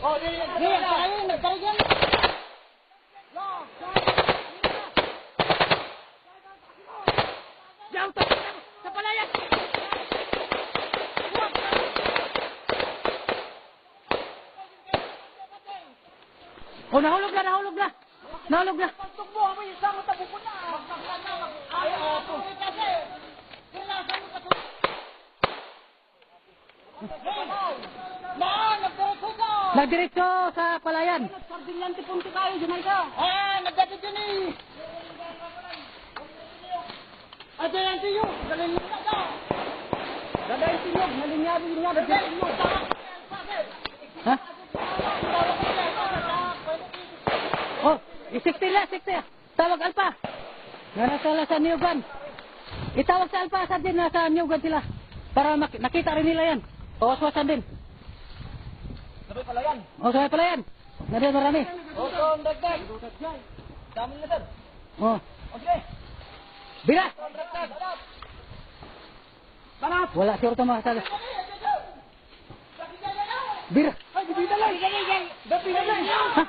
Oh, di, nagkarigyan. Diyaw, sa palayan. Oh, nahulog na. Nahulog na. Pagtok mo, may isang tabuko na. Ayaw ako. Nagdiretso sa palayan. Sardinyante punti kayo, dyan ka. Nagdati dyan eh. Dyan tiyo. Dalayin mo na ka. Dalayin tiyo. Nalinyado. Ha? Oh, isiktir. Tawag Alpa. Nanasala sa Niyugan. Itawag sa Alpa sa din nasa Niyugan sila. Para nakita rin nila yan. Pawas-wasan din. Sabay palayan. Oh, sabay palayan. Nariyan marami. Tom, dagdag. Dami na dad. Oh. Okay. Bila! Dagdag. Wala siguro ito makasala. Bira! Ay, bibita lang. Bibita lang. Ha?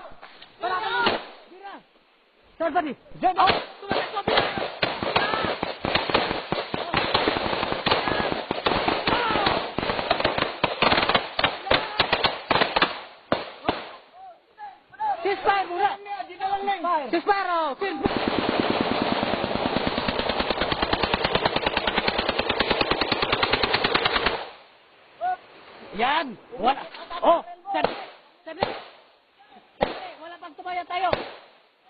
Bira. Saan ba di? Diyan. Oh, Ceasefire muna! Ceasefire! Oh! Yan! Wala! Oh! Sandali! Wala pang tumaya tayo!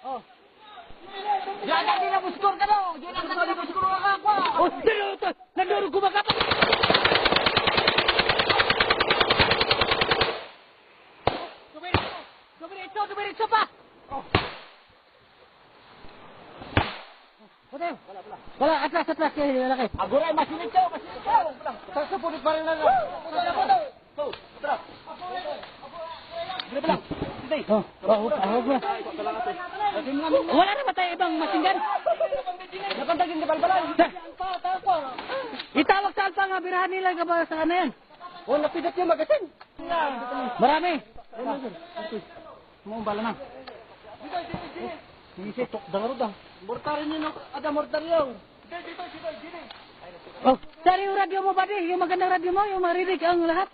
Oh! Diyan ang dinabuskor ka no. Diyan ang dinabuskor ka ako. Oh! Dilo ito! Nanduro gumagapa! Dumiritso pa! Oh! Wala, atlas, kaya lalaki. Aguray, masinit ka. Sa punit pa rin lang. Tara. Sige lang. Sige. Ahog na. Wala na ba tayo ibang masinggan? Napantagin ka balbalan. Itawag sa Alpa nga, birahan nila ka ba sa ano yan? Oh, napidat yung magasin. Marami. Mumbala na. Tutok dangarod ah. Mortarin yun ada mortaryo. Oh, sari yung radio mo ba di? Yung magandang radio mo, yung marinig ang lahat.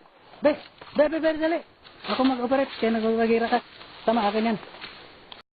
Dali. Ako mag-operate, kaya nag-agira ka. Sama akin yan.